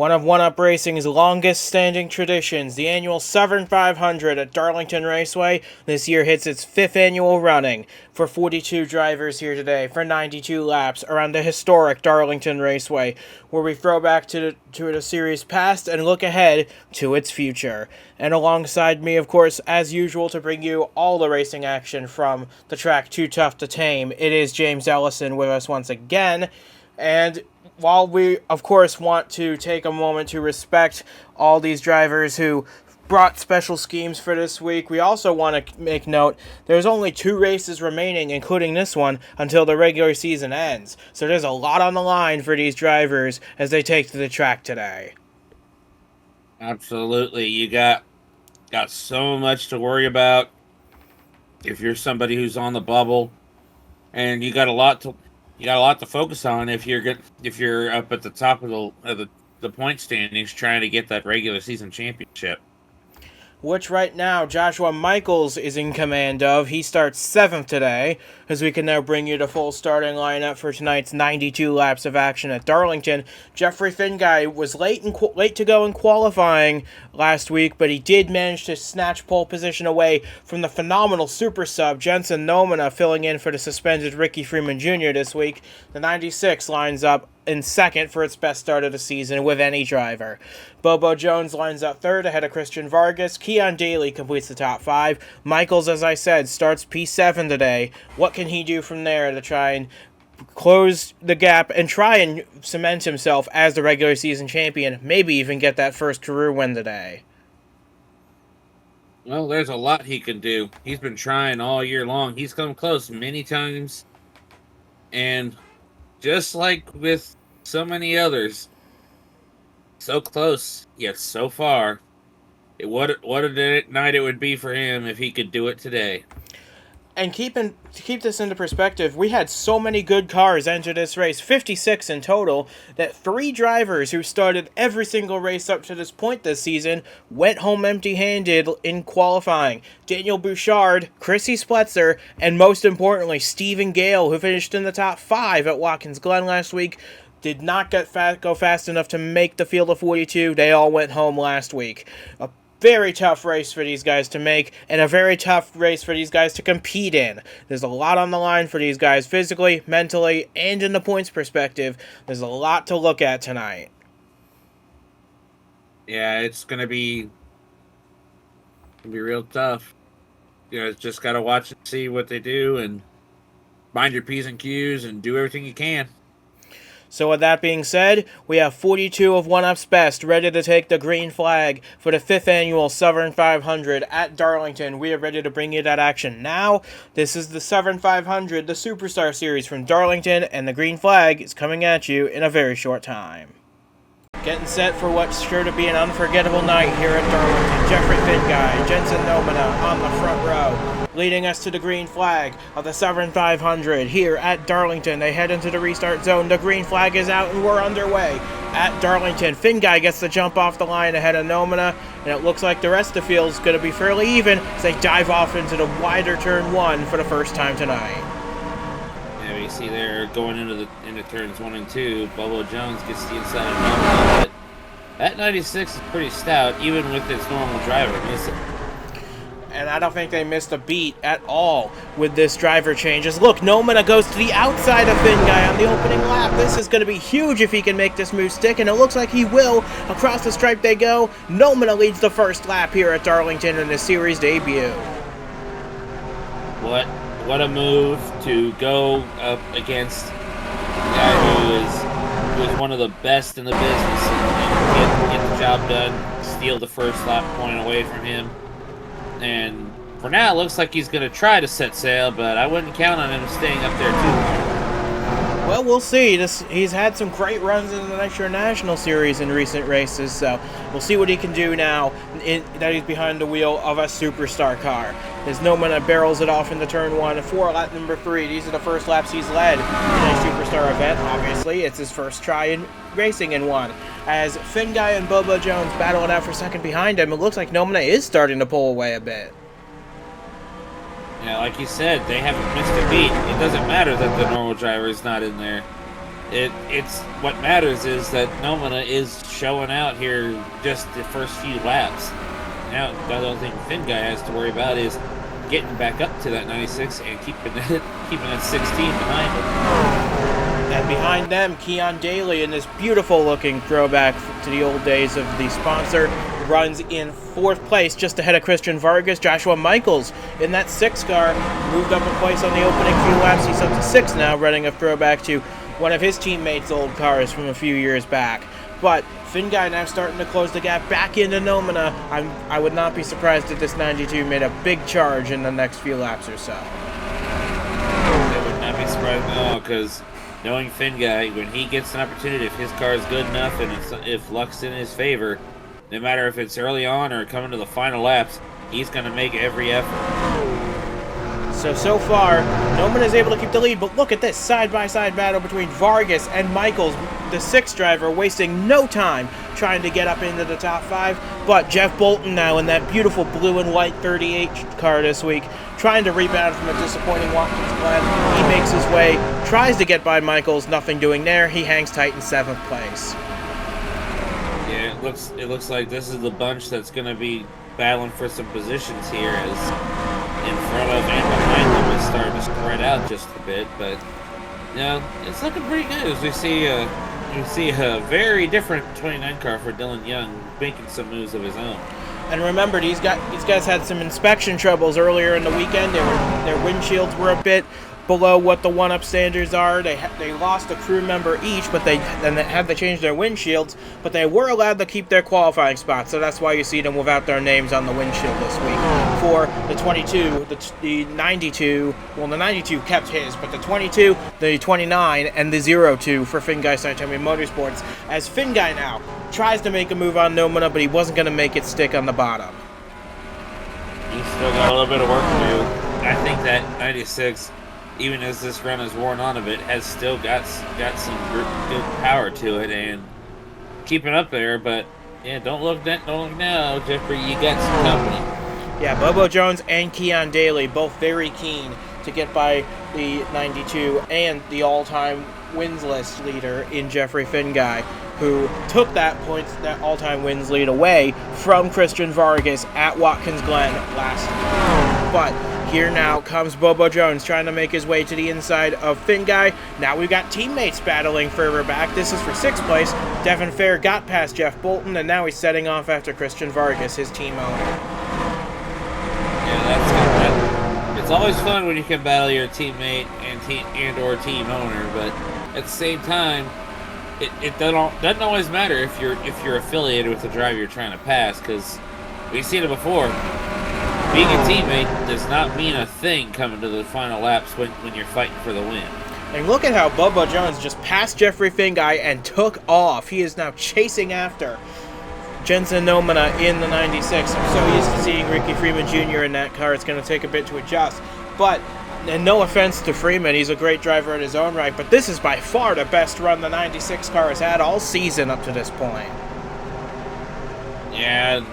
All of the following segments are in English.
One of One Up Racing's longest standing traditions, the annual Southern 500 at Darlington Raceway, this year hits its 5th annual running for 42 drivers here today for 92 laps around the historic Darlington Raceway, where we throw back to the series past and look ahead to its future. And alongside me, of course, as usual, to bring you all the racing action from the track Too Tough to Tame, it is James Ellison with us once again. And while we, of course, want to take a moment to respect all these drivers who brought special schemes for this week, we also want to make note there's only 2 races remaining, including this one, until the regular season ends. So there's a lot on the line for these drivers as they take to the track today. Absolutely. You got so much to worry about if you're somebody who's on the bubble, and you got a lot to focus on if you're up at the top of the point standings trying to get that regular season championship. Which right now Joshua Michaels is in command of. He starts 7th today, as we can now bring you the full starting lineup for tonight's 92 laps of action at Darlington. Jeffrey Finguy was late to go in qualifying last week, but he did manage to snatch pole position away from the phenomenal super sub Jensen Nomina, filling in for the suspended Ricky Freeman Jr. this week. The 96 lines up in 2nd for its best start of the season with any driver. Bobo Jones lines up 3rd ahead of Christian Vargas. Keon Daly completes the top 5. Michaels, as I said, starts P7 today. What can he do from there to try and close the gap and try and cement himself as the regular season champion, maybe even get that first career win today? Well, there's a lot he can do. He's been trying all year long. He's come close many times, and just like with so many others, so close yet so far. What a night it would be for him if he could do it today. And to keep this into perspective, we had so many good cars enter this race, 56 in total, that 3 drivers who started every single race up to this point this season went home empty-handed in qualifying. Daniel Bouchard, Chrissy Spletzer, and most importantly, Stephen Gale, who finished in the top 5 at Watkins Glen last week, did not go fast enough to make the field of 42. They all went home last week. A very tough race for these guys to make, and a very tough race for these guys to compete in. There's a lot on the line for these guys physically, mentally, and in the points perspective. There's a lot to look at tonight. Yeah, it's gonna be real tough. Just gotta watch and see what they do, and mind your P's and Q's, and do everything you can. So with that being said, we have 42 of One Up's best ready to take the green flag for the 5th annual Southern 500 at Darlington. We are ready to bring you that action now. This is the Southern 500, the Superstar Series from Darlington, and the green flag is coming at you in a very short time. Getting set for what's sure to be an unforgettable night here at Darlington. Jeffrey Finguy, Jensen Nomina on the front row, leading us to the green flag of the Southern 500 here at Darlington. They head into the restart zone. The green flag is out and we're underway at Darlington. Finguy gets the jump off the line ahead of Nomina, and it looks like the rest of the field is going to be fairly even as they dive off into the wider turn 1 for the first time tonight. Yeah, you see there going into turns 1 and 2, Bobo Jones gets the inside of Nomina, but that 96 is pretty stout, even with its normal driver missing. And I don't think they missed a beat at all with this driver changes. Look, Nomina goes to the outside of Finguy on the opening lap. This is going to be huge if he can make this move stick, and it looks like he will. Across the stripe they go. Nomina leads the first lap here at Darlington in his series debut. What a move to go up against a guy who is one of the best in the business and get the job done, steal the first lap point away from him. And for now, it looks like he's going to try to set sail, but I wouldn't count on him staying up there too long. Well, we'll see. He's had some great runs in the Nitro National Series in recent races, so we'll see what he can do now that he's behind the wheel of a superstar car. As Nomina barrels it off into turn 1 for lap number 3. These are the first laps he's led in a superstar event. Obviously, it's his first try in racing in one. As Finguy and Bobo Jones battle it out for second behind him, it looks like Nomina is starting to pull away a bit. Yeah, like you said, they haven't missed a beat. It doesn't matter that the normal driver is not in there. It's what matters is that Nomina is showing out here just the first few laps. Now, the only thing Finn guy has to worry about is getting back up to that 96 and keeping that 16 behind him. And behind them, Keon Daly in this beautiful-looking throwback to the old days of the sponsor runs in 4th place, just ahead of Christian Vargas. Joshua Michaels in that 6 car moved up a place on the opening few laps. He's up to 6 now, running a throwback to one of his teammates' old cars from a few years back. But Finn Guy now starting to close the gap back into Nomina. I would not be surprised if this 92 made a big charge in the next few laps or so. I would not be surprised at all, because knowing Finn Guy, when he gets an opportunity, if his car is good enough and if luck's in his favor, no matter if it's early on or coming to the final laps, he's going to make every effort. So far, Noman is able to keep the lead, but look at this side-by-side battle between Vargas and Michaels, the 6th driver, wasting no time trying to get up into the top 5. But Jeff Bolton now in that beautiful blue and white 38 car this week, trying to rebound from a disappointing Watkins Glen. He makes his way, tries to get by Michaels, nothing doing there. He hangs tight in 7th place. Yeah, it looks like this is the bunch that's going to be battling for some positions here, as in front of and behind them is starting to spread out just a bit, but it's looking pretty good as we see a very different 29 car for Dylan Young making some moves of his own. And remember, these guys had some inspection troubles earlier in the weekend. Their windshields were a bit below what the one-up standards are. They lost a crew member each, but they had to change their windshields. But they were allowed to keep their qualifying spots, so that's why you see them without their names on the windshield this week. For the 22, the 92, well, the 92 kept his, but the 22, the 29, and the 02 for Finn Guy Saitomi Motorsports. As Finn Guy now tries to make a move on Nomina, but he wasn't going to make it stick on the bottom. He's still got a little bit of work to do. I think that 96, even as this run has worn on a bit, has still got some good power to it and keeping up there. But yeah, don't look now, Jeffrey. You got some company. Yeah, Bobo Jones and Keon Daly both very keen to get by the 92 and the all-time wins list leader in Jeffrey Finn Guy, who took that all-time wins lead away from Christian Vargas at Watkins Glen last year. But here now comes Bobo Jones trying to make his way to the inside of Finn Guy. Now we've got teammates battling further back. This is for 6th place. Devin Fair got past Jeff Bolton, and now he's setting off after Christian Vargas, his team owner. Yeah, that's good. It's always fun when you can battle your teammate and/or team owner, but at the same time, it doesn't always matter if you're affiliated with the driver you're trying to pass, because we've seen it before. Being a teammate does not mean a thing coming to the final laps when you're fighting for the win. And look at how Bobo Jones just passed Jeffrey Finn Guy and took off. He is now chasing after Jensen Nomina in the 96. I'm so used to seeing Ricky Freeman Jr. in that car, it's going to take a bit to adjust. But, and no offense to Freeman, he's a great driver in his own right, but this is by far the best run the 96 car has had all season up to this point. Yeah,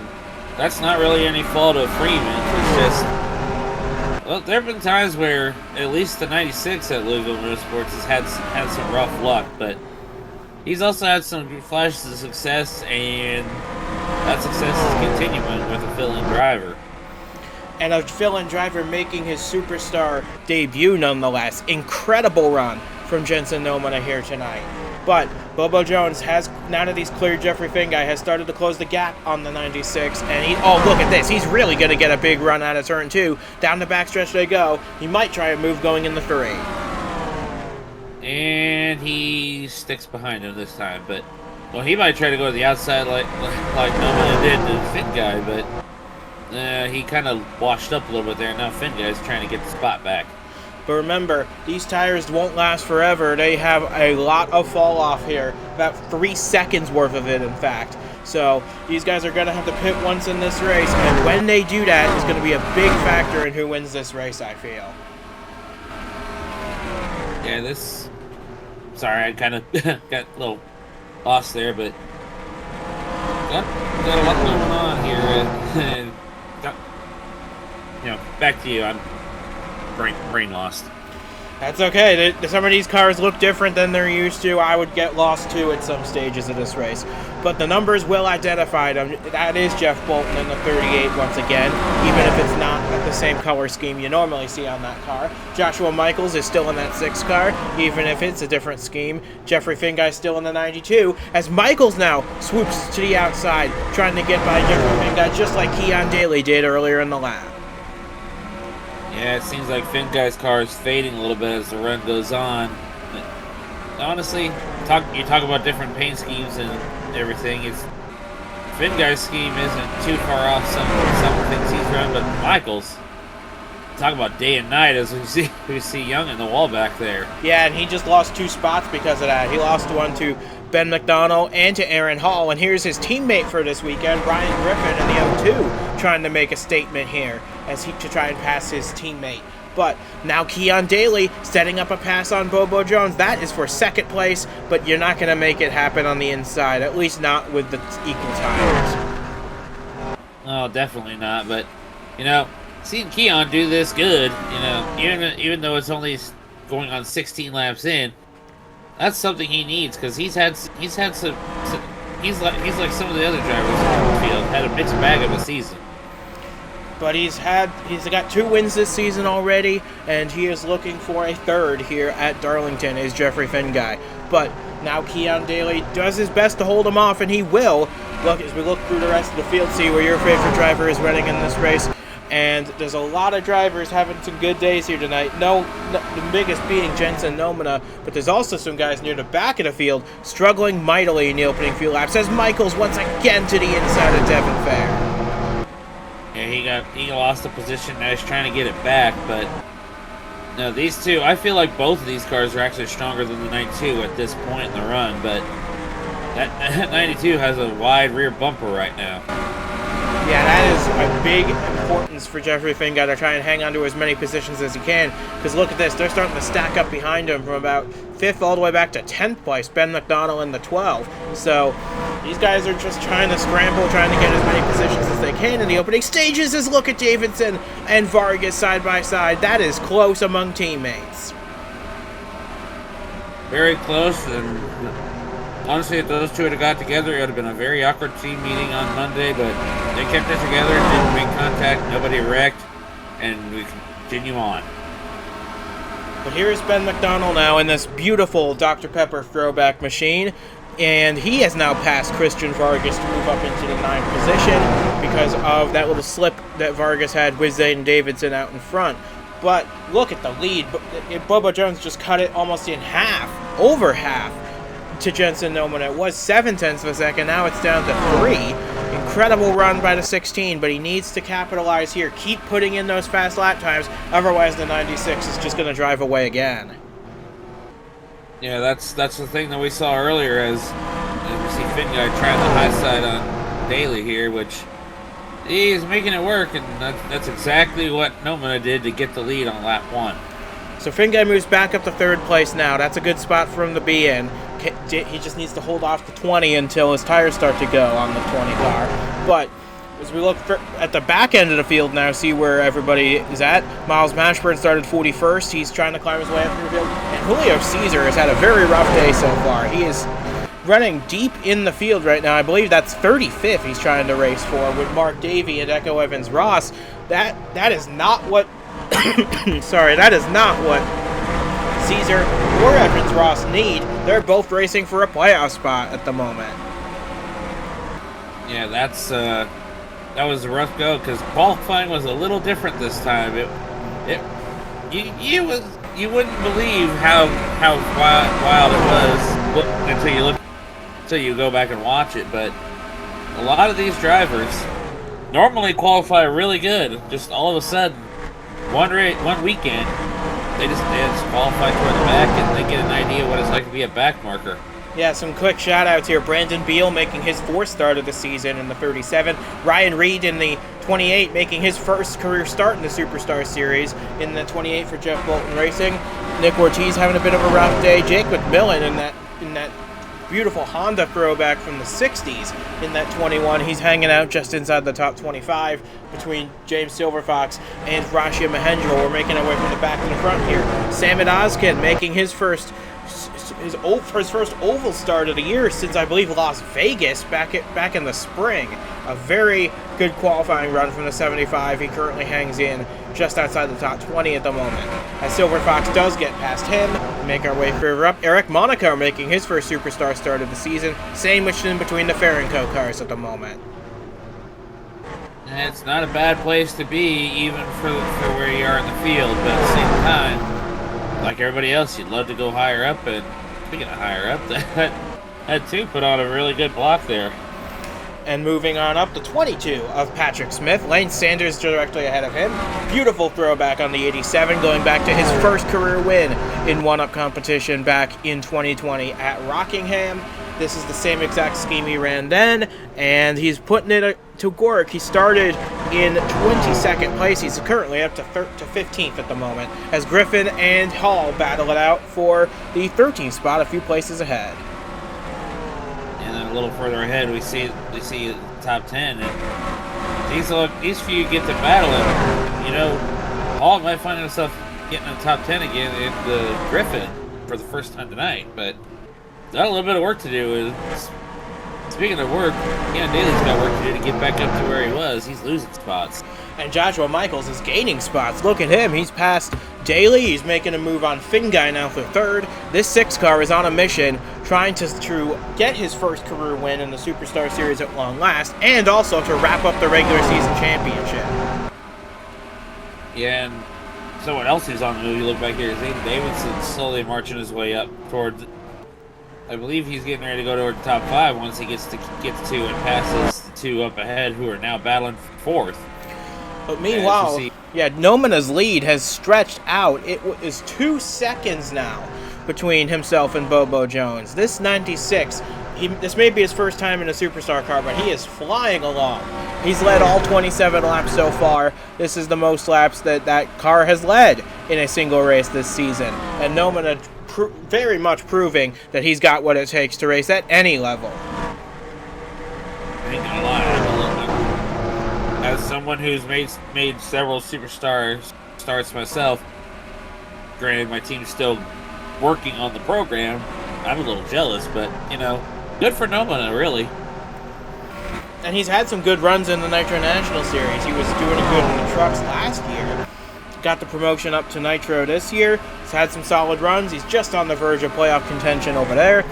that's not really any fault of Freeman. It's just, well, there have been times where at least the 96 at Louisville Motorsports has had some rough luck, but he's also had some flashes of success, and that success is continuing with a fill-in driver. And a fill-in driver making his superstar debut nonetheless. Incredible run from Jensen Nomina here tonight. But Bobo Jones has, now that he's cleared Jeffrey Finn Guy, has started to close the gap on the 96. And oh, look at this. He's really going to get a big run out of turn 2. Down the backstretch they go. He might try a move going in the 3. And he sticks behind him this time. But, well, he might try to go to the outside like Nomina did to Finn Guy, but he kind of washed up a little bit there. Now Finn Guy's trying to get the spot back. But remember, these tires won't last forever. They have a lot of fall off here. About 3 seconds worth of it, in fact. So these guys are going to have to pit once in this race. And when they do that, it's going to be a big factor in who wins this race, I feel. Yeah, this... Sorry, I kind of got a little lost there, but... Got a lot going on here. And back to you. I'm brain lost. That's okay. Some of these cars look different than they're used to. I would get lost too at some stages of this race. But the numbers will identify them. That is Jeff Bolton in the 38 once again, even if it's not the same color scheme you normally see on that car. Joshua Michaels is still in that 6 car, even if it's a different scheme. Jeffrey Finguy still in the 92, as Michaels now swoops to the outside, trying to get by Jeffrey Finguy, just like Keon Daly did earlier in the lap. Yeah, it seems like Finguy's car is fading a little bit as the run goes on. But honestly, you talk about different paint schemes and everything. Finguy's scheme isn't too far off some of the things he's run, but Michaels, talk about day and night as we see Young in the wall back there. Yeah, and he just lost 2 spots because of that. He lost one to Ben McDonald and to Aaron Hall, and here's his teammate for this weekend, Ryan Griffin, in the 02, trying to make a statement here to try and pass his teammate. But now Keon Daly setting up a pass on Bobo Jones. That is for 2nd place, but you're not going to make it happen on the inside, at least not with the equal tires. Oh, definitely not. But, seeing Keon do this good, even though it's only going on 16 laps in, that's something he needs, because he's like some of the other drivers in the field, had a mixed bag of a season. But he's got 2 wins this season already, and he is looking for a 3rd here at Darlington, is Jeffrey Finguy. But now Keon Daly does his best to hold him off, and he will. Look, as we look through the rest of the field, see where your favorite driver is running in this race. And there's a lot of drivers having some good days here tonight. The biggest being Jensen Nomina, but there's also some guys near the back of the field struggling mightily in the opening few laps, as Michaels once again to the inside of Devin Fair. Yeah, he lost the position. Now he's trying to get it back, but no, these two, I feel like both of these cars are actually stronger than the 92 at this point in the run, but that 92 has a wide rear bumper right now. Yeah, that is a big importance for Jeffrey Finguy to try and hang on to as many positions as he can. Because look at this, they're starting to stack up behind him from about 5th all the way back to 10th place. Ben McDonald in the 12. So these guys are just trying to scramble, trying to get as many positions as they can in the opening stages. As look at Davidson and Vargas side by side. That is close among teammates. Very close, and honestly, if those two had got together, it would have been a very awkward team meeting on Monday, but they kept it together, didn't make contact, nobody wrecked, and we continue on. But here's Ben McDonald now in this beautiful Dr. Pepper throwback machine, and he has now passed Christian Vargas to move up into the 9th position because of that little slip that Vargas had with Zayden Davidson out in front. But look at the lead. Bobo Jones just cut it almost in half, over half, to Jensen Nomina. It was 0.7 of a second, now it's down to 3. Incredible run by the 16, but he needs to capitalize here. Keep putting in those fast lap times, otherwise the 96 is just going to drive away again. Yeah, that's the thing that we saw earlier as we see Finguy trying the high side on Daly here, which he's making it work, and that's exactly what Nomina did to get the lead on lap 1. So Finguy moves back up to 3rd place now. That's a good spot for him to be in. He just needs to hold off the 20 until his tires start to go on the 20 car. But as we look at the back end of the field now, see where everybody is at. Miles Mashburn started 41st. He's trying to climb his way up through the field. And Julio Caesar has had a very rough day so far. He is running deep in the field right now. I believe that's 35th he's trying to race for with Mark Davey and Echo Evans Ross. That is not what sorry, that is not what Caesar or Evans Ross need. They're both racing for a playoff spot at the moment. Yeah, that was a rough go because qualifying was a little different this time. You wouldn't believe how wild it was until you go back and watch it. But a lot of these drivers normally qualify really good. Just all of a sudden, one weekend, they just qualify toward the back and they get an idea what it's like to be a back marker. Yeah, some quick shout-outs here. Brandon Beal making his 4th start of the season in the 37. Ryan Reed in the 28 making his first career start in the Superstar Series in the 28 for Jeff Bolton Racing. Nick Ortiz having a bit of a rough day. Jake McMillan in that beautiful Honda throwback from the 60s in that 21. He's hanging out just inside the top 25 between James Silverfox and Rashia Mahendra. We're making our way from the back to the front here. Samit Ozkin making his first oval start of the year since, I believe, Las Vegas back in the spring. A very good qualifying run from the 75. He currently hangs in just outside the top 20 at the moment. As Silver Fox does get past him, we make our way further up. Eric Monaco making his first Superstar start of the season, sandwiched in between the Ferranco cars at the moment. And it's not a bad place to be, even for where you are in the field, but at the same time, like everybody else, you'd love to go higher up. And speaking of higher up, that 2 put on a really good block there. And moving on up to 22 of Patrick Smith. Lane Sanders directly ahead of him. Beautiful throwback on the 87, going back to his first career win in one-up competition back in 2020 at Rockingham. This is the same exact scheme he ran then, and he's putting it to work. He started in 22nd place. He's currently up to 15th at the moment, as Griffin and Hall battle it out for the 13th spot, a few places ahead. And then a little further ahead, we see the top 10, and these few get to battle it. You know, Hall might find himself getting in the top 10 again in the Griffin for the first time tonight, but got a little bit of work to do. Speaking of work, Keon Daly's got work to do to get back up to where he was. He's losing spots. And Joshua Michaels is gaining spots. Look at him. He's passed Daly. He's making a move on Finguy now for third. This 6 car is on a mission trying to get his first career win in the Superstar Series at long last, and also to wrap up the regular season championship. Yeah, and someone else who's on the move, you look back here, Zayden Davidson slowly marching his way up towards, I believe he's getting ready to go toward the top 5 once he gets to 2 and passes the 2 up ahead who are now battling for 4th. But meanwhile, Nomina's lead has stretched out. It is 2 seconds now between himself and Bobo Jones. This 96, this may be his first time in a Superstar car, but he is flying along. He's led all 27 laps so far. This is the most laps that car has led in a single race this season. And Nomina very much proving that he's got what it takes to race at any level. I ain't gonna lie, as someone who's made several Superstar starts myself, granted my team's still working on the program, I'm a little jealous, but, you know, good for Nomina, really. And he's had some good runs in the Nitro National Series. He was doing good in the trucks last year. Got the promotion up to Nitro this year. He's had some solid runs. He's just on the verge of playoff contention over there.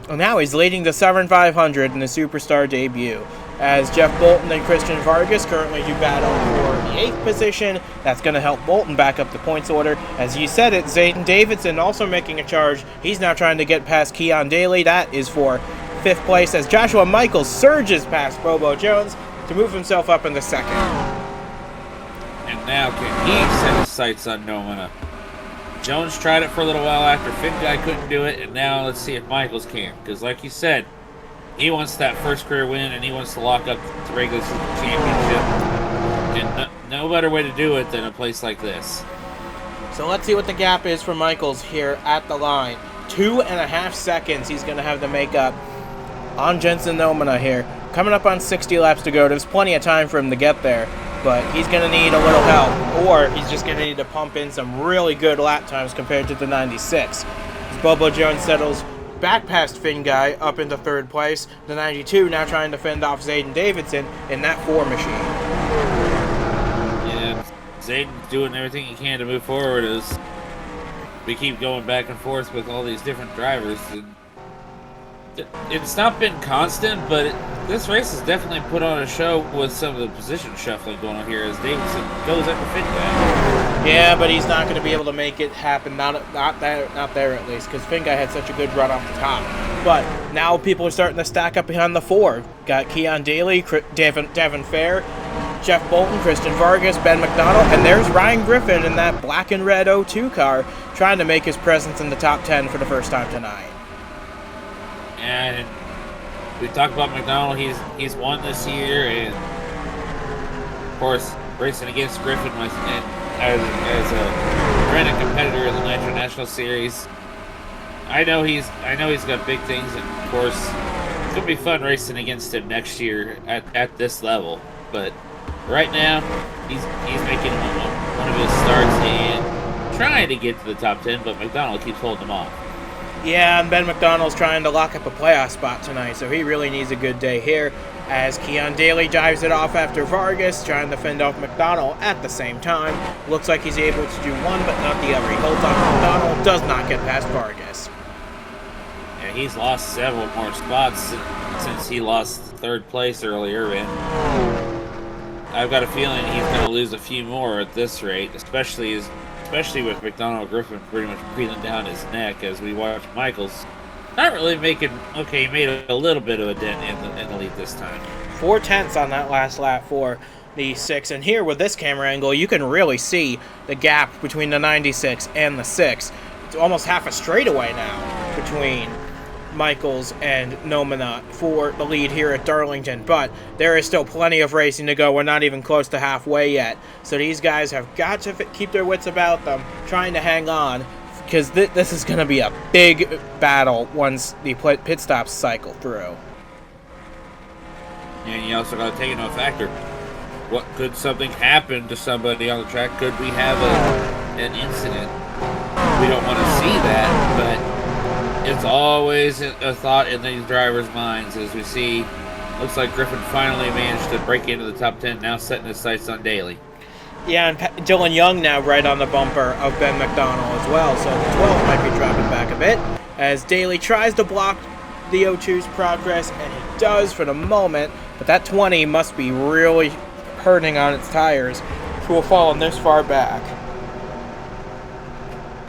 And now he's leading the Severn 500 in the Superstar debut, as Jeff Bolton and Christian Vargas currently do battle for the 8th position. That's going to help Bolton back up the points order. As you said it, Zayden Davidson also making a charge. He's now trying to get past Keon Daly. That is for 5th place, as Joshua Michaels surges past Bobo Jones to move himself up in the 2nd. And now can he set his sights on Nomina? Jones tried it for a little while after Finguy couldn't do it, and now let's see if Michaels can. Because like you said, he wants that first career win, and he wants to lock up the regular season championship. And no better way to do it than a place like this. So let's see what the gap is for Michaels here at the line. 2.5 seconds he's going to have to make up on Jensen Nomina here. Coming up on 60 laps to go. There's plenty of time for him to get there, but he's going to need a little help, or he's just going to need to pump in some really good lap times compared to the 96. As Bobo Jones settles back past Finguy up into 3rd place, the 92 now trying to fend off Zayden Davidson in that 4 machine. Yeah, Zayden's doing everything he can to move forward as we keep going back and forth with all these different drivers. It's not been constant, but this race has definitely put on a show with some of the position shuffling going on here as Davidson goes up to Finguy. Yeah, but he's not going to be able to make it happen. Not there at least, because Finguy had such a good run off the top. But now people are starting to stack up behind the 4. Got Keon Daly, Devin Fair, Jeff Bolton, Christian Vargas, Ben McDonald, and there's Ryan Griffin in that black and red 02 car trying to make his presence in the top 10 for the first time tonight. And we talked about McDonald. He's won this year, and of course racing against Griffin as a granted competitor in the Nitro National Series. I know he's got big things, and of course, it's gonna be fun racing against him next year at this level. But right now, he's making one of his starts and trying to get to the top 10, but McDonald keeps holding him off. Yeah, and Ben McDonald's trying to lock up a playoff spot tonight, so he really needs a good day here. As Keon Daly drives it off after Vargas, trying to fend off McDonald at the same time. Looks like he's able to do one, but not the other. He holds off McDonald, does not get past Vargas. Yeah, he's lost several more spots since he lost third place earlier, and I've got a feeling he's going to lose a few more at this rate, especially with McDonald Griffin pretty much breathing down his neck as we watch Michaels not really making. Okay, he made a little bit of a dent in the lead this time. 4/10 on that last lap for the 6, and here with this camera angle, you can really see the gap between the 96 and the 6. It's almost half a straightaway now between Michaels and Nomina for the lead here at Darlington, but there is still plenty of racing to go. We're not even close to halfway yet, so these guys have got to keep their wits about them, trying to hang on, because this is going to be a big battle once the pit stops cycle through. And you also got to take into factor, what could something happen to somebody on the track? Could we have an incident? We don't want to see that, but it's always a thought in these drivers' minds as we see. Looks like Griffin finally managed to break into the top 10, now setting his sights on Daly. Yeah, and Dylan Young now right on the bumper of Ben McDonald as well, so the 12 might be dropping back a bit as Daly tries to block the O2's progress, and he does for the moment, but that 20 must be really hurting on its tires to have fallen this far back.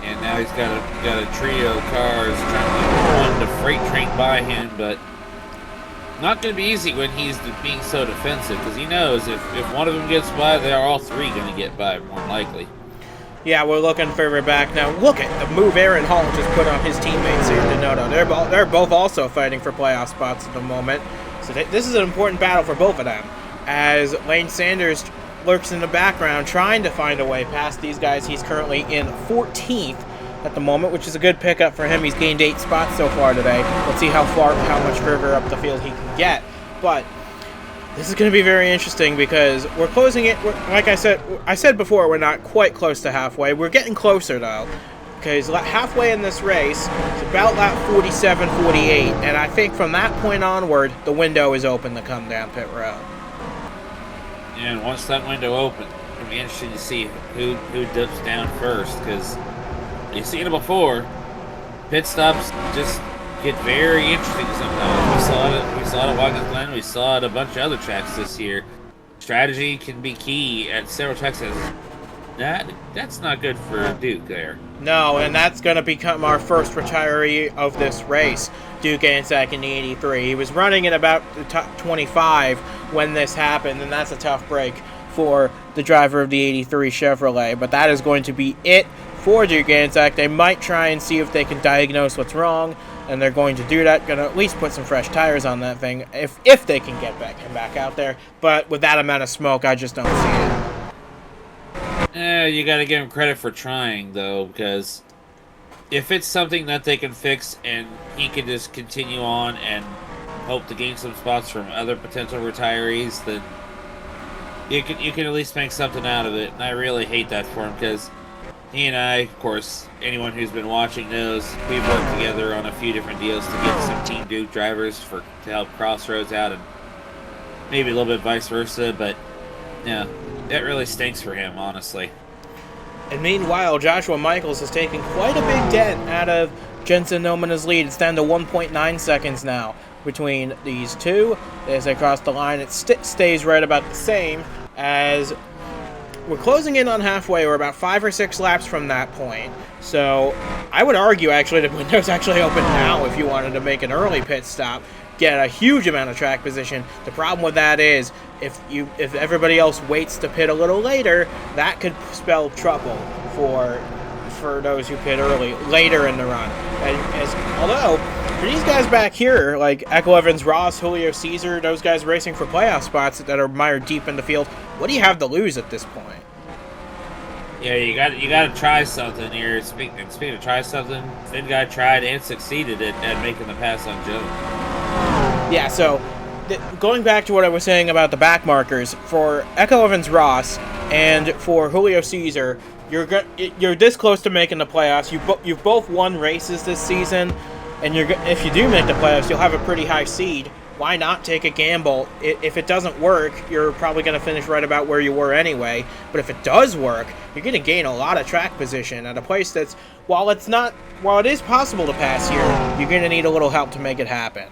And now he's got a trio of cars trying to run the freight train by him, but not going to be easy when he's being so defensive, because he knows if one of them gets by, they're all three going to get by more than likely. Yeah, we're looking further back now. Look at the move Aaron Hall just put on his teammates here to Noto. They're both also fighting for playoff spots at the moment, so this is an important battle for both of them. As Lane Sanders lurks in the background trying to find a way past these guys. He's currently in 14th at the moment, which is a good pickup for him. He's gained 8 spots so far today. Let's see how much further up the field he can get. But this is going to be very interesting because we're closing it. Like I said before, we're not quite close to halfway. We're getting closer though, because halfway in this race is about lap 47, 48, and I think from that point onward, the window is open to come down pit road. And once that window opens, it'll be interesting to see who dips down first, because you've seen it before. Pit stops just get very interesting sometimes. We saw it at Watkins Glen. We saw it at a bunch of other tracks this year. Strategy can be key at several tracks. That's not good for Duke there. No, and that's going to become our first retiree of this race. Duke Anzac in the 83. He was running in about the top 25 when this happened, and that's a tough break for the driver of the 83 Chevrolet. But that is going to be it for Duke Anzac. They might try and see if they can diagnose what's wrong, and they're going to do that. Going to at least put some fresh tires on that thing if they can get him back out there. But with that amount of smoke, I just don't see it. You got to give him credit for trying, though, because if it's something that they can fix and he can just continue on and hope to gain some spots from other potential retirees, then you can at least make something out of it. And I really hate that for him, because he and I, of course, anyone who's been watching knows, we've worked together on a few different deals to get some Team Duke drivers to help Crossroads out, and maybe a little bit vice versa, but yeah, that really stinks for him, honestly. And meanwhile, Joshua Michaels has taken quite a big dent out of Jensen Nomina's lead. It's down to 1.9 seconds now between these two. As they cross the line, it stays right about the same as we're closing in on halfway. We're about 5 or 6 laps from that point. So I would argue, actually, the window's actually open now if you wanted to make an early pit stop. Get a huge amount of track position. The problem with that is if everybody else waits to pit a little later, that could spell trouble for those who pit later in the run. Although for these guys back here, like Echo Evans Ross, Julio Caesar, those guys racing for playoff spots that are mired deep in the field, what do you have to lose at this point? Yeah, you got to try something here. Speaking of try something, Finn guy tried and succeeded at making the pass on Jones. Yeah, so going back to what I was saying about the back markers, for Echo Evans Ross and for Julio Caesar, you're this close to making the playoffs. You've both won races this season, and if you do make the playoffs, you'll have a pretty high seed. Why not take a gamble? If it doesn't work, you're probably going to finish right about where you were anyway. But if it does work, you're going to gain a lot of track position at a place that's, while it is possible to pass here, you're going to need a little help to make it happen.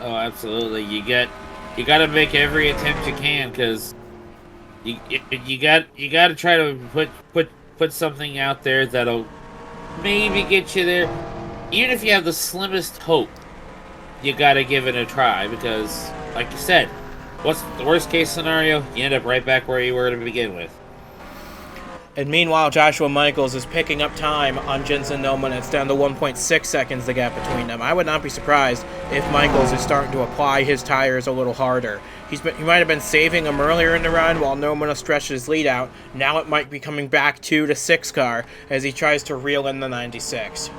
Oh, absolutely. You got to make every attempt you can, because you got to try to put something out there that'll maybe get you there. Even if you have the slimmest hope, you got to give it a try, because, like you said, what's the worst case scenario? You end up right back where you were to begin with. And meanwhile, Joshua Michaels is picking up time on Jensen Noman. It's down to 1.6 seconds, the gap between them. I would not be surprised if Michaels is starting to apply his tires a little harder. He might have been saving them earlier in the run while Noman has stretched his lead out. Now it might be coming back 2 to 6 car as he tries to reel in the 96.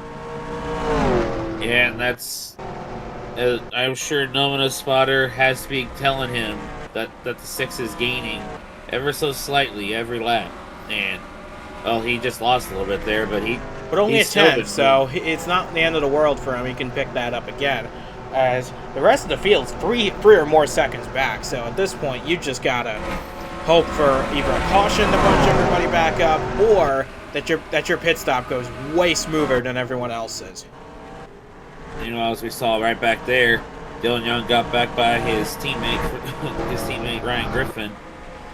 Yeah, and that's... I'm sure Nomina's spotter has to be telling him that the 6 is gaining ever so slightly every lap. And, well, he just lost a little bit there, but only a 10, so it's not the end of the world for him. He can pick that up again. As the rest of the field's three or more seconds back, so at this point, you just gotta hope for either a caution to bunch everybody back up, or that your pit stop goes way smoother than everyone else's. You know, as we saw right back there, Dylan Young got back by his teammate Ryan Griffin,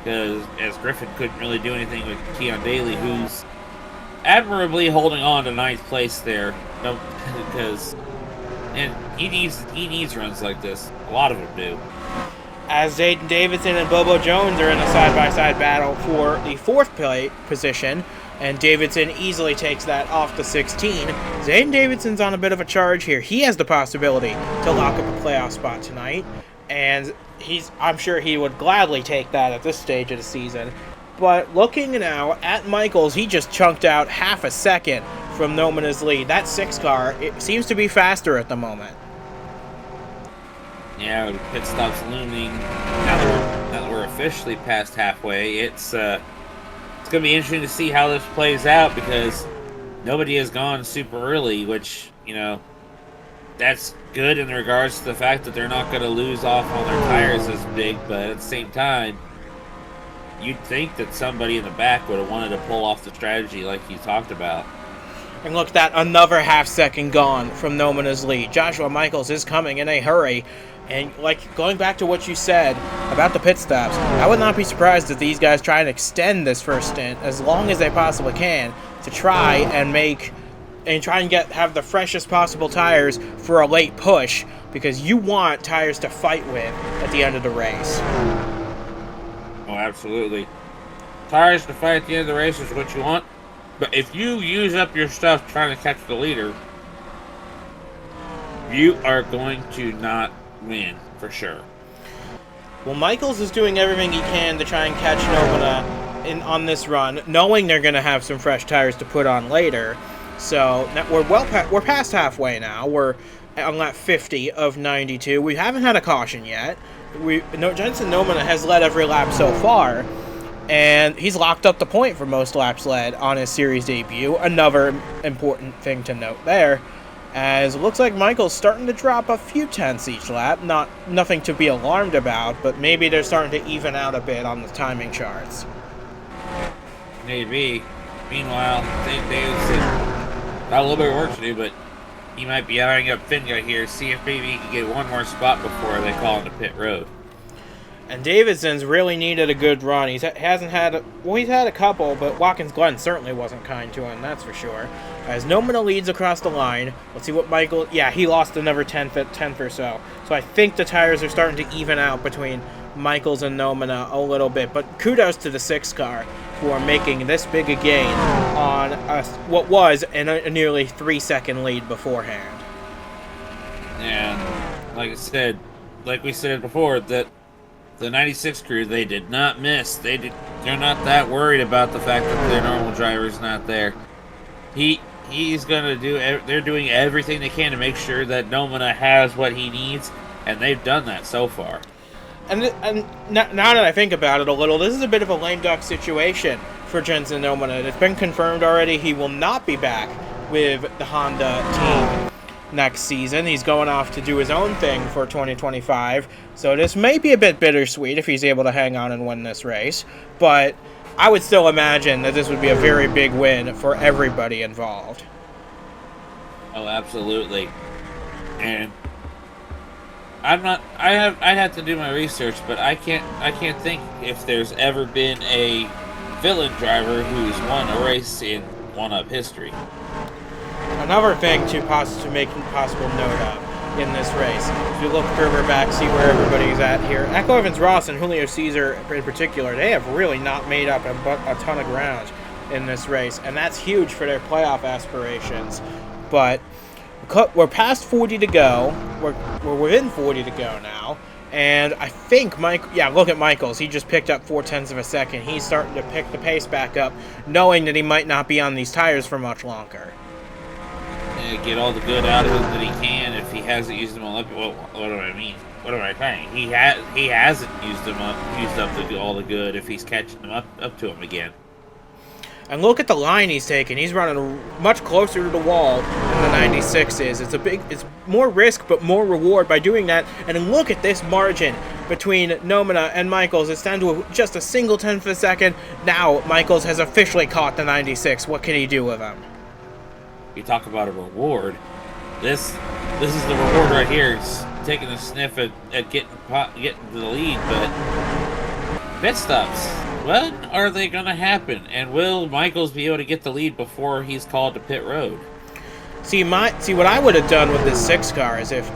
because as Griffin couldn't really do anything with Keon Daly, who's admirably holding on to ninth place there, because he needs runs like this. A lot of them do. As Zayden Davidson and Bobo Jones are in a side-by-side battle for the 4th position, and Davidson easily takes that off the 16. Zayden Davidson's on a bit of a charge here. He has the possibility to lock up a playoff spot tonight, and I'm sure he would gladly take that at this stage of the season. But looking now at Michaels, he just chunked out half a second from Nomina's lead. That 6 car, it seems to be faster at the moment. Yeah, the pit stop's looming. Now that we're officially past halfway, it's going to be interesting to see how this plays out, because nobody has gone super early, which, you know, that's good in regards to the fact that they're not going to lose off on their tires as big, but at the same time, you'd think that somebody in the back would have wanted to pull off the strategy like you talked about. And look, that another half second gone from Nomina's lead. Joshua Michaels is coming in a hurry. And like going back to what you said about the pit stops, I would not be surprised if these guys try and extend this first stint as long as they possibly can to try and have the freshest possible tires for a late push, because you want tires to fight with at the end of the race. Oh, absolutely. Tires to fight at the end of the race is what you want. But if you use up your stuff trying to catch the leader, you are going to not win, for sure. Well, Michaels is doing everything he can to try and catch Nomina on this run, knowing they're going to have some fresh tires to put on later. So now we're past halfway now. We're on lap 50 of 92. We haven't had a caution yet. Jensen Nomina has led every lap so far, and he's locked up the point for most laps led on his series debut. Another important thing to note there, as it looks like Michael's starting to drop a few tenths each lap. Nothing to be alarmed about, but maybe they're starting to even out a bit on the timing charts. Maybe. Meanwhile, St. Davidson got a little bit of work to do, but he might be eyeing up Finga here, see if maybe he can get one more spot before they call him to pit road. And Davidson's really needed a good run. He's had a couple, but Watkins Glen certainly wasn't kind to him, that's for sure. As Nomina leads across the line, let's see what Michael... Yeah, he lost another tenth or so. So I think the tires are starting to even out between Michaels and Nomina a little bit. But kudos to the 6 car for making this big a gain on what was a nearly 3-second lead the 96 crew, they did not miss. They're not that worried about the fact that their normal driver's not there. He's gonna do. They're doing everything they can to make sure that Nomina has what he needs, and they've done that so far. And now that I think about it a little, this is a bit of a lame duck situation for Jensen Nomina. It's been confirmed already he will not be back with the Honda team next season. He's going off to do his own thing for 2025. So this may be a bit bittersweet if he's able to hang on and win this race. But I would still imagine that this would be a very big win for everybody involved. Oh, absolutely. And I'd have to do my research, but I can't think if there's ever been a villain driver who's won a race in one-up history. Another thing to make possible note of in this race, if you look further back, see where everybody's at here. Echo Evans-Ross and Julio Cesar in particular, they have really not made up a ton of ground in this race, and that's huge for their playoff aspirations. But we're past 40 to go. We're within 40 to go now. And I think look at Michaels. He just picked up 0.4 of a second. He's starting to pick the pace back up, knowing that he might not be on these tires for much longer. Get all the good out of it that he can. If he hasn't used them all up, well, what do I mean? What am I saying? He hasn't used up all the good. If he's catching them up to him again. And look at the line he's taking. He's running much closer to the wall than the 96 is. It's more risk, but more reward by doing that. And then look at this margin between Nomina and Michaels. It's down to just a single 10th of a second. Now Michaels has officially caught the 96. What can he do with him? You talk about a reward. This is the reward right here. It's taking a sniff at getting to the lead, but pit stops. When are they going to happen? And will Michaels be able to get the lead before he's called to pit road? See what I would have done with this 6 car is if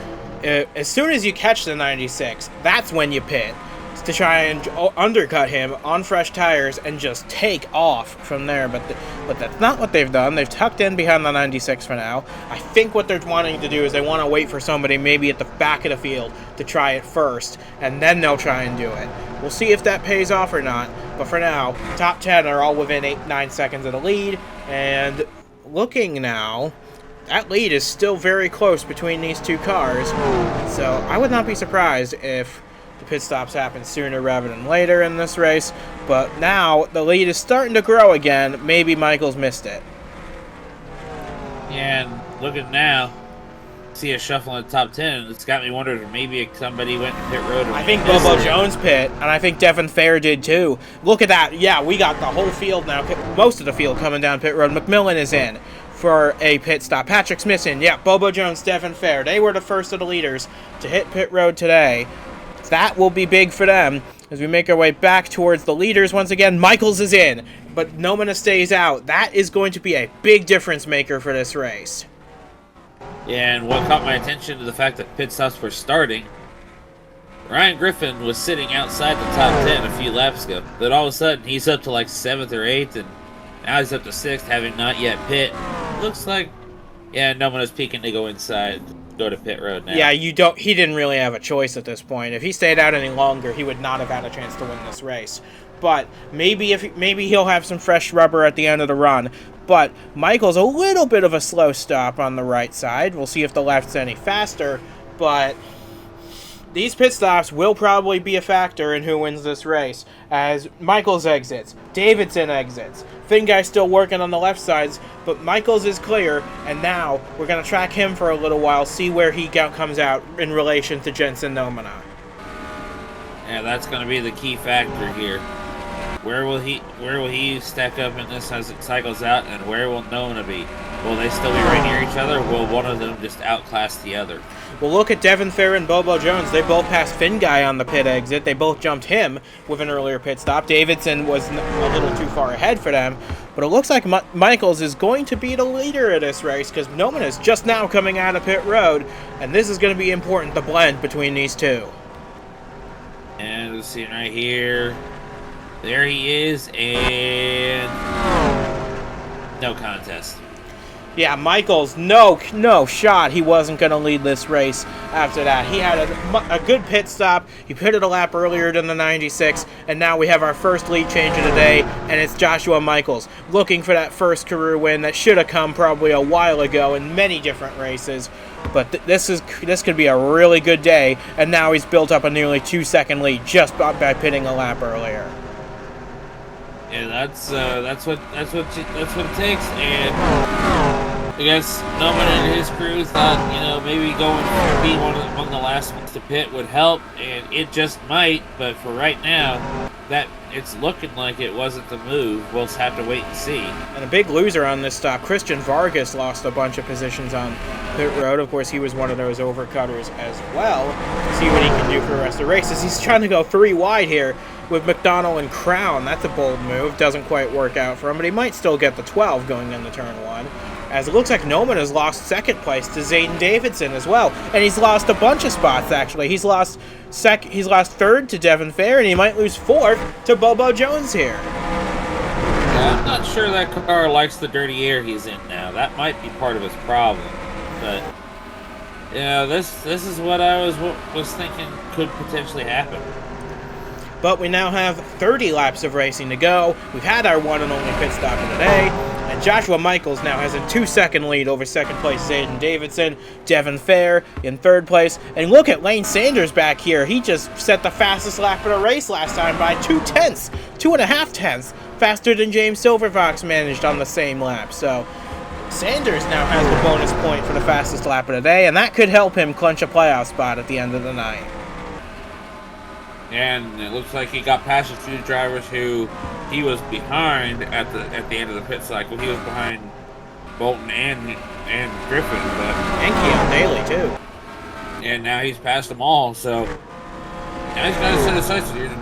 as soon as you catch the 96, that's when you pit to try and undercut him on fresh tires and just take off from there. But that's not what they've done. They've tucked in behind the 96 for now. I think what they're wanting to do is they want to wait for somebody maybe at the back of the field to try it first, and then they'll try and do it. We'll see if that pays off or not. But for now, top 10 are all within 8-9 seconds of the lead. And looking now, that lead is still very close between these two cars. So I would not be surprised if the pit stops happen sooner rather than later in this race. But now the lead is starting to grow again. Maybe Michaels missed it. Yeah, and looking now, see a shuffle in the top 10. It's got me wondering if maybe somebody went to pit road. I think Bobo Jones pit, and I think Devin Fair did too. Look at that. Yeah, we got the whole field now, most of the field coming down pit road. McMillan is in for a pit stop. Patrick Smith's in. Yeah, Bobo Jones, Devin Fair. They were the first of the leaders to hit pit road today. That will be big for them as we make our way back towards the leaders once again. Michaels is in, but Nomina stays out. That is going to be a big difference maker for this race. Yeah, and what caught my attention to the fact that pit stops were starting, Ryan Griffin was sitting outside the top 10 a few laps ago. Then all of a sudden, he's up to like 7th or 8th, and now he's up to 6th, having not yet pit. Looks like, yeah, Nomina's peeking to go inside, go to pit road now. Yeah, he didn't really have a choice at this point. If he stayed out any longer, he would not have had a chance to win this race. But maybe he'll have some fresh rubber at the end of the run. But Michael's a little bit of a slow stop on the right side. We'll see if the left's any faster. But these pit stops will probably be a factor in who wins this race. As Michaels exits, Davidson exits. Finn Guy's still working on the left sides, but Michaels is clear. And now we're going to track him for a little while, see where he comes out in relation to Jensen Nomina. Yeah, that's going to be the key factor here. Where will he stack up in this as it cycles out, and where will Nomina be? Will they still be right near each other, or will one of them just outclass the other? Well, look at Devin Fair and Bobo Jones. They both passed Finn Guy on the pit exit. They both jumped him with an earlier pit stop. Davidson was a little too far ahead for them, but it looks like Michaels is going to be the leader of this race because Nomina is just now coming out of pit road, and this is going to be important, the blend between these two. And we'll see right here. There he is, and no contest. Yeah, Michaels, no shot. He wasn't going to lead this race after that. He had a good pit stop. He pitted a lap earlier than the 96, and now we have our first lead change of the day, and it's Joshua Michaels looking for that first career win that should have come probably a while ago in many different races. But this could be a really good day, and now he's built up a nearly 2-second lead just by pitting a lap earlier. And that's what it takes. And I guess Noman and his crew thought, maybe going to be among the last ones to pit would help, and it just might. But for right now, that it's looking like it wasn't the move. We'll just have to wait and see. And a big loser on this stop, Christian Vargas lost a bunch of positions on pit road. Of course, he was one of those overcutters as well. See what he can do for the rest of the races. He's trying to go 3 wide here with McDonald and Crown. That's a bold move. Doesn't quite work out for him, but he might still get the 12 going into turn 1. As it looks like Noman has lost second place to Zayden Davidson as well. And he's lost a bunch of spots, actually. He's lost third to Devin Fair, and he might lose fourth to Bobo Jones here. Yeah, I'm not sure that car likes the dirty air he's in now. That might be part of his problem. But, this is what I was thinking could potentially happen. But we now have 30 laps of racing to go. We've had our one and only pit stop of the day. And Joshua Michaels now has a 2-second lead over second place Zayden Davidson. Devin Fair in third place. And look at Lane Sanders back here. He just set the fastest lap of the race last time by 2.5 tenths. Faster than James Silverfox managed on the same lap. So Sanders now has the bonus point for the fastest lap of the day. And that could help him clinch a playoff spot at the end of the night. And it looks like he got past a few drivers who he was behind at the end of the pit cycle. He was behind Bolton and Griffin, and Keon Daly too. And now he's passed them all. So now he's got to set his sights here.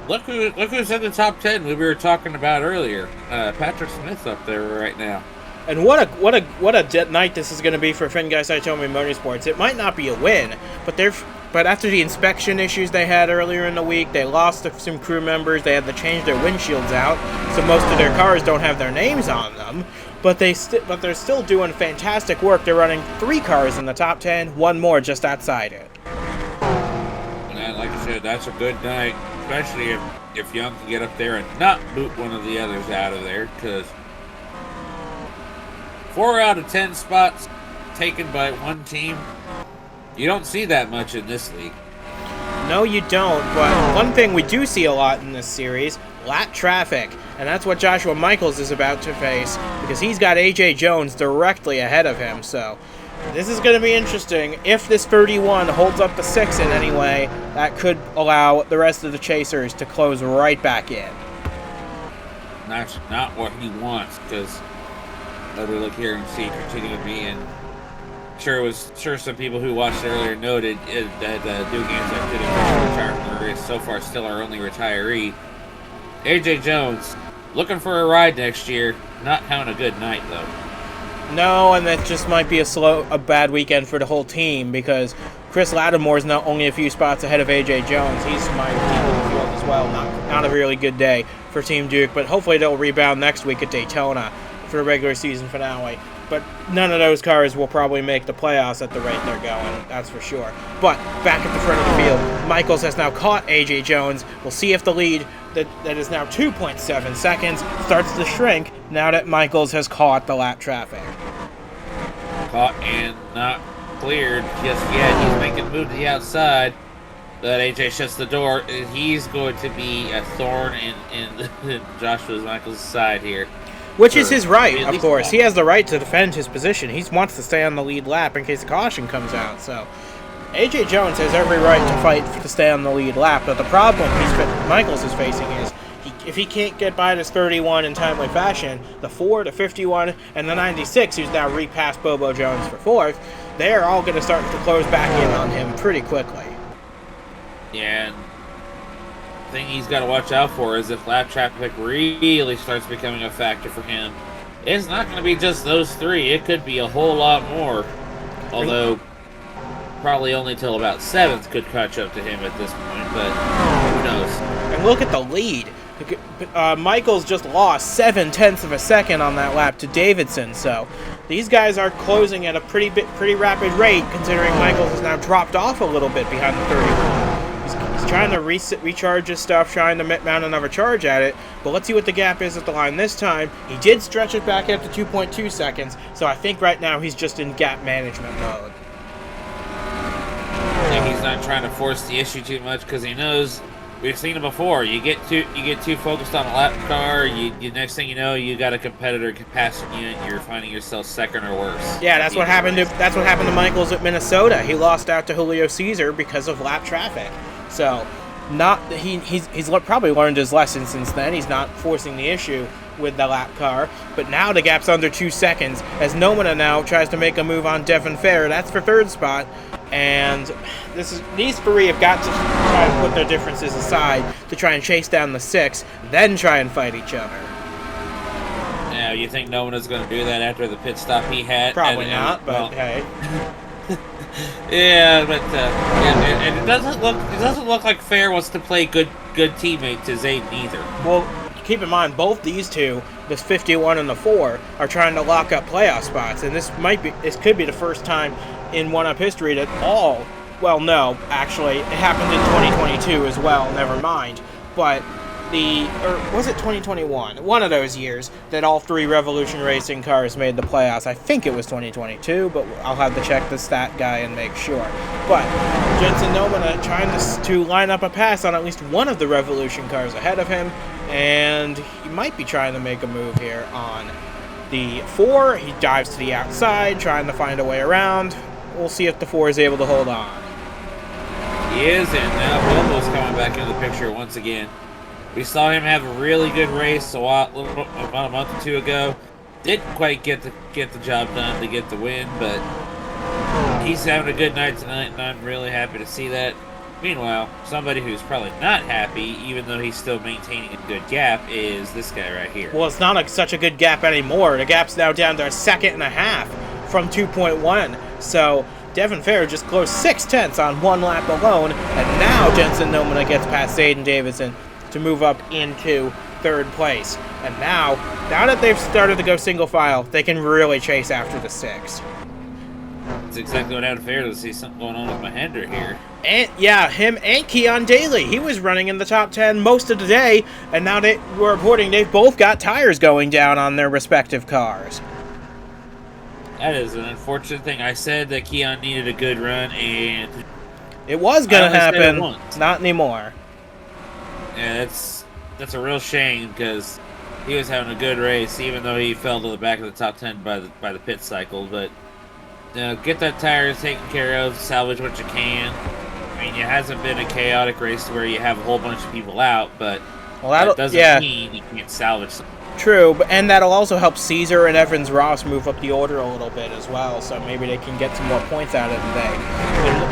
Look who's in the top 10 we were talking about earlier. Patrick Smith's up there right now. And what a night this is going to be for Finn Saitomi Motorsports. It might not be a win, but after the inspection issues they had earlier in the week, they lost some crew members. They had to change their windshields out, so most of their cars don't have their names on them. But they're still doing fantastic work. They're running 3 cars in the top 10, 1 more just outside it. And like I said, that's a good night, especially if Young can get up there and not boot one of the others out of there, because 4 out of 10 spots taken by one team. You don't see that much in this league. No, you don't, but one thing we do see a lot in this series, lap traffic. And that's what Joshua Michaels is about to face, because he's got AJ Jones directly ahead of him. So this is going to be interesting. If this 31 holds up the 6 in any way, that could allow the rest of the chasers to close right back in. That's not what he wants, because let me look here and see continue to be in. Sure some people who watched it earlier noted that Duke Anzac did officially retire from the race. So far, still our only retiree. AJ Jones, looking for a ride next year. Not having a good night, though. No, and that just might be a bad weekend for the whole team, because Chris Lattimore is not only a few spots ahead of AJ Jones. He's my team in the field as well. Not a really good day for Team Duke, but hopefully they'll rebound next week at Daytona for the regular season finale. But none of those cars will probably make the playoffs at the rate they're going, that's for sure. But back at the front of the field, Michaels has now caught AJ Jones. We'll see if the lead that is now 2.7 seconds starts to shrink now that Michaels has caught the lap traffic. Caught and not cleared just yet. He's making a move to the outside, but AJ shuts the door. He's going to be a thorn in Joshua Michaels' side here. Which is his right, of course. He has the right to defend his position. He wants to stay on the lead lap in case a caution comes out. So AJ Jones has every right to fight to stay on the lead lap. But the problem Michaels is facing is if he can't get by this 31 in timely fashion, the 4, the 51, and the 96, who's now repassed Bobo Jones for 4th, they're all going to start to close back in on him pretty quickly. Yeah, and the thing he's got to watch out for is if lap traffic really starts becoming a factor for him, it's not going to be just those 3. It could be a whole lot more. Although, probably only till about 7th could catch up to him at this point, but who knows. And look at the lead. Michaels just lost 7/10 of a second on that lap to Davidson, so these guys are closing at a pretty rapid rate, considering Michaels has now dropped off a little bit behind the 31. He's trying to recharge his stuff, trying to mount another charge at it, but let's see what the gap is at the line this time. He did stretch it back up to 2.2 seconds, so I think right now he's just in gap management mode. Yeah, he's not trying to force the issue too much because he knows. We've seen it before. You get too focused on a lap car. You next thing you know, you got a competitor passing you, and you're finding yourself second or worse. Yeah, that's what happened to Michaels at Minnesota. He lost out to Julio Cesar because of lap traffic. So, he's probably learned his lesson since then. He's not forcing the issue with the lap car, but now the gap's under 2 seconds as Nomina now tries to make a move on Devin Fair. That's for third spot. And these three have got to try to put their differences aside to try and chase down the 6, then try and fight each other. Now, you think no one is going to do that after the pit stop he had? Probably not, but hey. Yeah, but and it doesn't look like Fair wants to play good teammate to Zayden either. Well, keep in mind both these two, this 51 and the 4, are trying to lock up playoff spots, and this could be the first time in 1UP history that all, well, no, actually, it happened in 2022 as well, never mind, but or was it 2021? One of those years that all 3 Revolution Racing cars made the playoffs. I think it was 2022, but I'll have to check the stat guy and make sure. But Jensen Nomina trying to line up a pass on at least one of the Revolution cars ahead of him, and he might be trying to make a move here on the 4. He dives to the outside, trying to find a way around. We'll see if the 4 is able to hold on. He is, and now Bilbo's coming back into the picture once again. We saw him have a really good race about a month or 2 ago. Didn't quite get the job done to get the win, but he's having a good night tonight, and I'm really happy to see that. Meanwhile, somebody who's probably not happy, even though he's still maintaining a good gap, is this guy right here. Well, it's not such a good gap anymore. The gap's now down to a 1.5 seconds from 2.1. So Devin Fair just closed 6/10 on 1 lap alone, and now Jensen Nomina gets past Zayden Davidson to move up into 3rd place. And now that they've started to go single file, they can really chase after the 6. That's exactly what I had feared, to see something going on with Mahendra here. And yeah, him and Keon Daly. He was running in the top 10 most of the day, and now we're reporting they've both got tires going down on their respective cars. That is an unfortunate thing. I said that Keon needed a good run, and it was going to happen. Not anymore. Yeah, that's a real shame because he was having a good race, even though he fell to the back of the top 10 by the pit cycle. But get that tire taken care of, salvage what you can. I mean, it hasn't been a chaotic race where you have a whole bunch of people out, but that doesn't mean you can't salvage something. True, and that'll also help Caesar and Evans Ross move up the order a little bit as well, so maybe they can get some more points out of the day.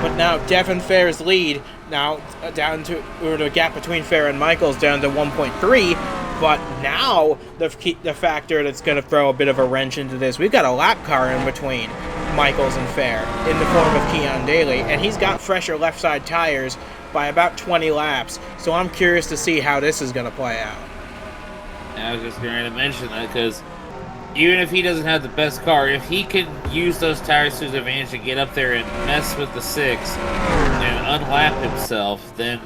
But now Devin Fair's lead now down to, or the gap between Fair and Michaels down to 1.3. But now the factor that's going to throw a bit of a wrench into this, we've got a lap car in between Michaels and Fair in the form of Keon Daly, and he's got fresher left side tires by about 20 laps. So I'm curious to see how this is going to play out. I was just going to mention that because even if he doesn't have the best car, if he can use those tires to his advantage and get up there and mess with the 6 and unlap himself, then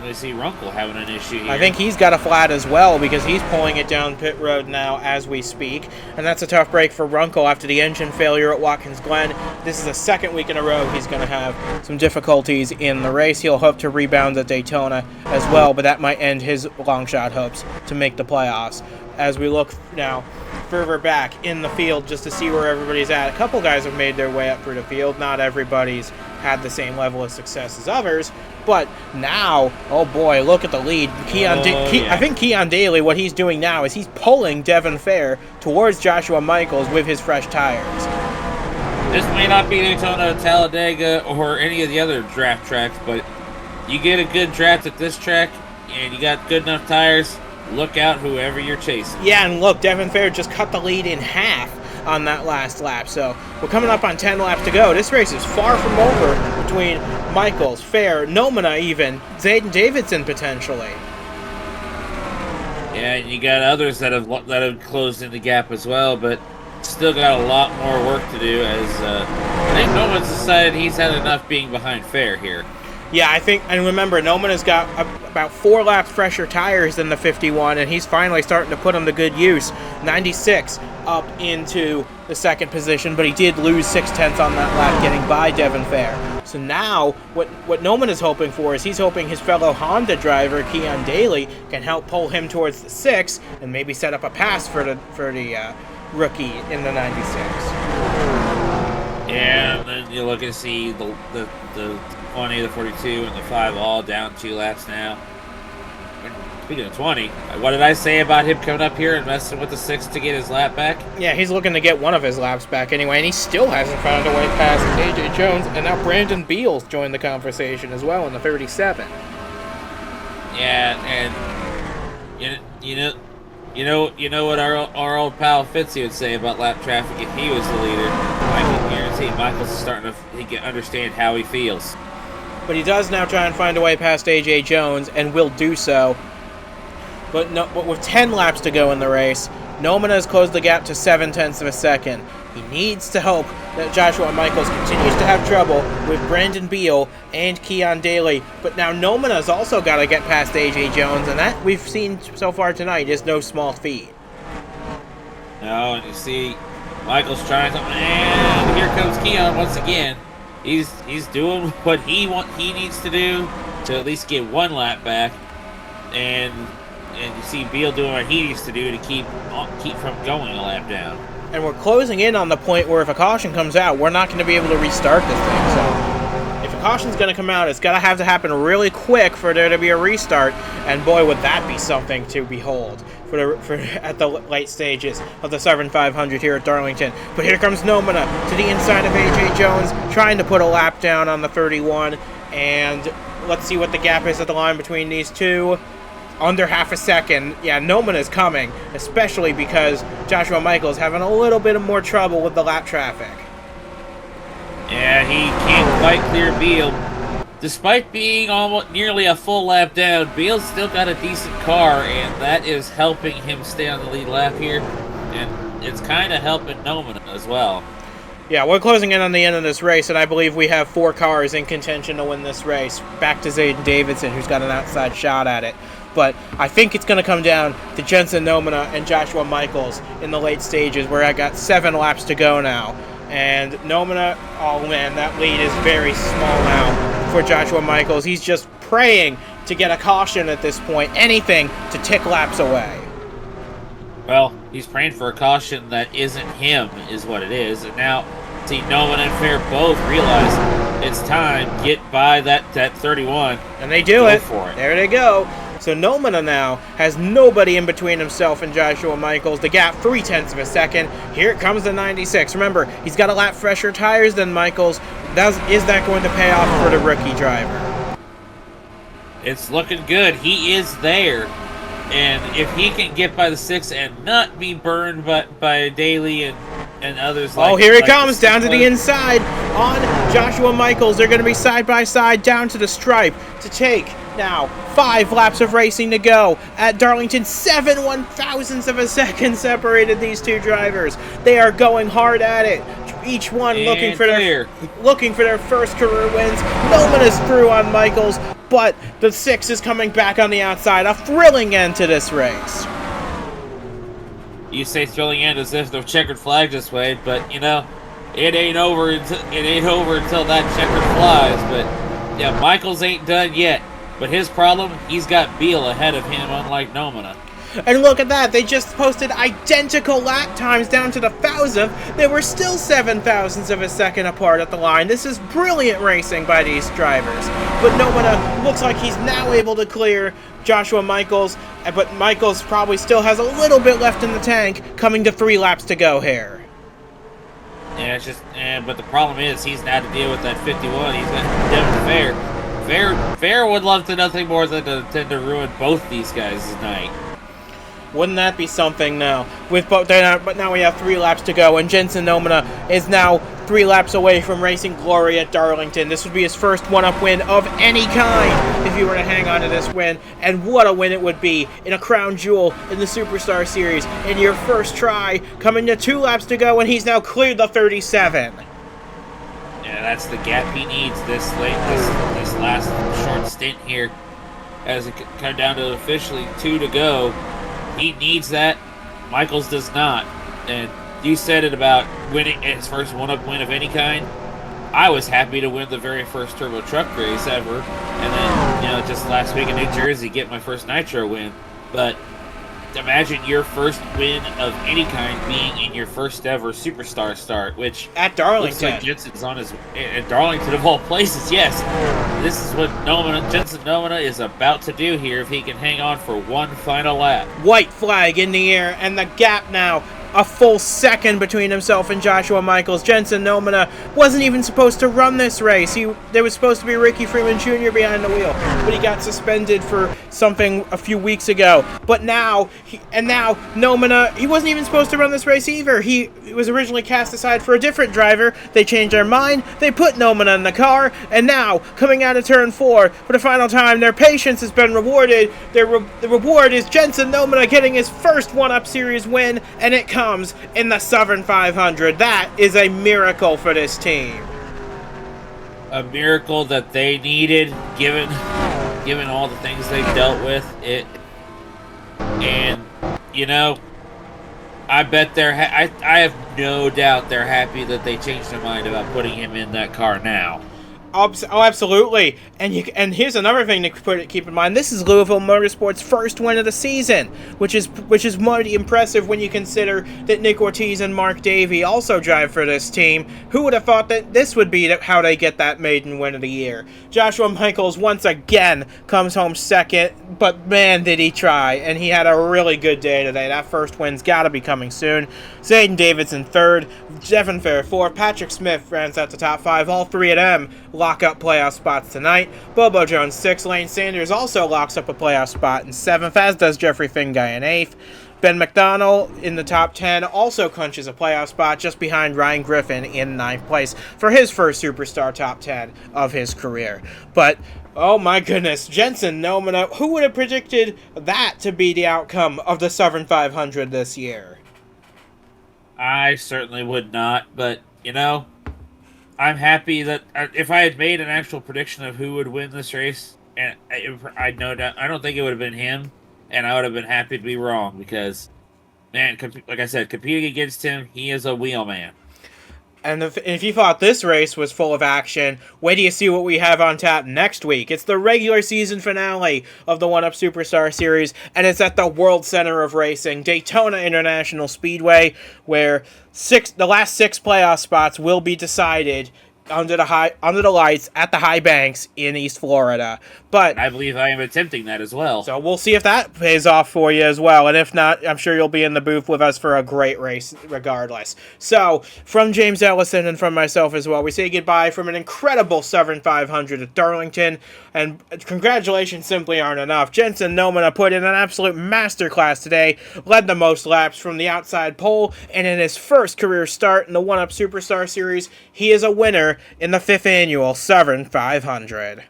we see Runkle having an issue here. I think he's got a flat as well because he's pulling it down pit road now as we speak. And that's a tough break for Runkle after the engine failure at Watkins Glen. This is the 2nd week in a row he's going to have some difficulties in the race. He'll hope to rebound at Daytona as well, but that might end his long shot hopes to make the playoffs. As we look now further back in the field just to see where everybody's at. A couple guys have made their way up through the field. Not everybody's had the same level of success as others. But now, oh boy, look at the lead. I think Keon Daly, what he's doing now is he's pulling Devin Fair towards Joshua Michaels with his fresh tires. This may not be Daytona, Talladega, or any of the other draft tracks, but you get a good draft at this track, and you got good enough tires, look out whoever you're chasing. Yeah, and look, Devin Fair just cut the lead in half on that last lap. So we're coming up on 10 laps to go. This race is far from over between Michaels, Fair, Nomina even, Zayden Davidson potentially. Yeah, and you got others that have closed in the gap as well, but still got a lot more work to do. As I think Noman's decided he's had enough being behind Fair here. Yeah, I think, and remember, Noman's got about 4 laps fresher tires than the 51, and he's finally starting to put them to good use. 96 up into the second position, but he did lose 6/10 on that lap, getting by Devin Fair. So now, what Noman is hoping for is he's hoping his fellow Honda driver, Keon Daly, can help pull him towards the 6 and maybe set up a pass for the rookie in the 96. Yeah, and then you look and see the 20, the 42, and the 5 all down 2 laps now. Speaking of 20, what did I say about him coming up here and messing with the 6 to get his lap back? Yeah, he's looking to get one of his laps back anyway, and he still hasn't found a way past AJ Jones, and now Brandon Beals joined the conversation as well in the 37. Yeah, and you know what our old pal Fitzy would say about lap traffic if he was the leader. I can guarantee Michael's starting to he can understand how he feels. But he does now try and find a way past AJ Jones, and will do so. But with 10 laps to go in the race, Nomina has closed the gap to 0.7 of a second. He needs to hope that Joshua Michaels continues to have trouble with Brandon Beal and Keon Daly. But now Nomina's also got to get past AJ Jones, and that we've seen so far tonight is no small feat. No, and you see Michaels trying something, and here comes Keon once again. He's doing what he needs to do to at least get 1 lap back, and you see Beal doing what he needs to do to keep from going a lap down. And we're closing in on the point where if a caution comes out, we're not going to be able to restart this thing. So if a caution's going to come out, it's got to have to happen really quick for there to be a restart. And boy, would that be something to behold for at the late stages of the 7500 here at Darlington. But here comes Nomina to the inside of AJ Jones, trying to put a lap down on the 31. And let's see what the gap is at the line between these two. Under half a second. Yeah, Nomina is coming, especially because Joshua Michaels having a little bit more trouble with the lap traffic. Yeah, he can't quite clear Beal. Despite being almost nearly a full lap down, Beal's still got a decent car, and that is helping him stay on the lead lap here. And it's kind of helping Nomina as well. Yeah, we're closing in on the end of this race, and I believe we have 4 cars in contention to win this race. Back to Zayden Davidson, who's got an outside shot at it. But I think it's going to come down to Jensen Nomina and Joshua Michaels in the late stages, where I got 7 laps to go now. And Nomina, oh man, that lead is very small now for Joshua Michaels. He's just praying to get a caution at this point, anything to tick laps away. Well, he's praying for a caution that isn't him, is what it is. And now, see, Nomina and Fair both realize it's time. Get by that 31. And they do it. For it. There they go. So Nomina now has nobody in between himself and Joshua Michaels. The gap 0.3 of a second. Here it comes the 96. Remember, he's got a lap fresher tires than Michaels. Is that going to pay off for the rookie driver? It's looking good. He is there. And if he can get by the 6 and not be burned by Daly and others like... Oh, here he comes, down to the inside on Joshua Michaels. They're going to be side by side down to the stripe to take now 5 laps of racing to go at Darlington. 7/1000ths of a second separated these two drivers. They are going hard at it. Each one looking for their first career wins. Nomina's through on Michaels, but the 6 is coming back on the outside. A thrilling end to this race. You say thrilling end as if the checkered flag just waved, but you know, it ain't over until that checkered flies. But yeah, Michaels ain't done yet. But his problem, he's got Beal ahead of him, unlike Nomina. And look at that, they just posted identical lap times down to the 1,000th. They were still 7/1000ths of a second apart at the line. This is brilliant racing by these drivers. But Nomina looks like he's now able to clear Joshua Michaels, but Michaels probably still has a little bit left in the tank, coming to 3 laps to go here. Yeah, it's just, but the problem is he's now to deal with that 51. He's got Devin Fair. Fair would love to nothing more than to ruin both these guys tonight. Wouldn't that be something now? But now we have 3 laps to go, and Jensen Nomina is now 3 laps away from racing glory at Darlington. This would be his first one-up win of any kind if he were to hang on to this win, and what a win it would be in a crown jewel in the Superstar Series in your first try, coming to 2 laps to go, and he's now cleared the 37. Yeah, that's the gap he needs this last short stint here, as it comes down to officially 2 to go. He needs that. Michaels does not. And you said it about winning his first one-up win of any kind. I was happy to win the very first turbo truck race ever, and then just last week in New Jersey get my first nitro win. But imagine your first win of any kind being in your first ever Superstar start, which at Darlington. Looks like Jensen's on his at Darlington of all places. Yes, this is what Jensen Nomina is about to do here if he can hang on for one final lap. White flag in the air, and the gap now a full second between himself and Joshua Michaels. Jensen Nomina wasn't even supposed to run this race. There was supposed to be Ricky Freeman Jr. behind the wheel, but he got suspended for something a few weeks ago. But now Nomina, he wasn't even supposed to run this race either. He was originally cast aside for a different driver. They changed their mind. They put Nomina in the car, and now coming out of turn 4 for the final time, their patience has been rewarded. The reward is Jensen Nomina getting his first one-up series win, and it comes in the Southern 500. That is a miracle for this team. A miracle that they needed, given all the things they've dealt with. I bet I have no doubt they're happy that they changed their mind about putting him in that car now. Oh, absolutely. And here's another thing to keep in mind. This is Louisville Motorsports' first win of the season, which is mighty impressive when you consider that Nick Ortiz and Mark Davey also drive for this team. Who would have thought that this would be how they get that maiden win of the year? Joshua Michaels once again comes home second, but man, did he try. And he had a really good day today. That first win's got to be coming soon. Zayden Davidson third, Devin Fair fourth, Patrick Smith rounds out the top 5. All 3 of them lock up playoff spots tonight. Bobo Jones 6th. Lane Sanders also locks up a playoff spot in 7th, as does Jeffrey Finguy in 8th. Ben McDonald in the top 10 also clinches a playoff spot just behind Ryan Griffin in 9th place for his first Superstar top 10 of his career. But oh my goodness, Jensen Nomina, who would have predicted that to be the outcome of the Southern 500 this year? I certainly would not, but I'm happy that if I had made an actual prediction of who would win this race, and I don't think it would have been him, and I would have been happy to be wrong because, man, like I said, competing against him, he is a wheelman. And if you thought this race was full of action, wait till you see what we have on tap next week. It's the regular season finale of the 1UP Superstar Series, and it's at the World Center of Racing, Daytona International Speedway, where the last 6 playoff spots will be decided under the lights at the High Banks in East Florida. But I believe I am attempting that as well. So we'll see if that pays off for you as well. And if not, I'm sure you'll be in the booth with us for a great race regardless. So from James Ellison and from myself as well, we say goodbye from an incredible Southern 500 at Darlington. And congratulations simply aren't enough. Jensen Nomina put in an absolute masterclass today, led the most laps from the outside pole, and in his first career start in the 1UP Superstar Series, he is a winner in the 5th annual Southern 500.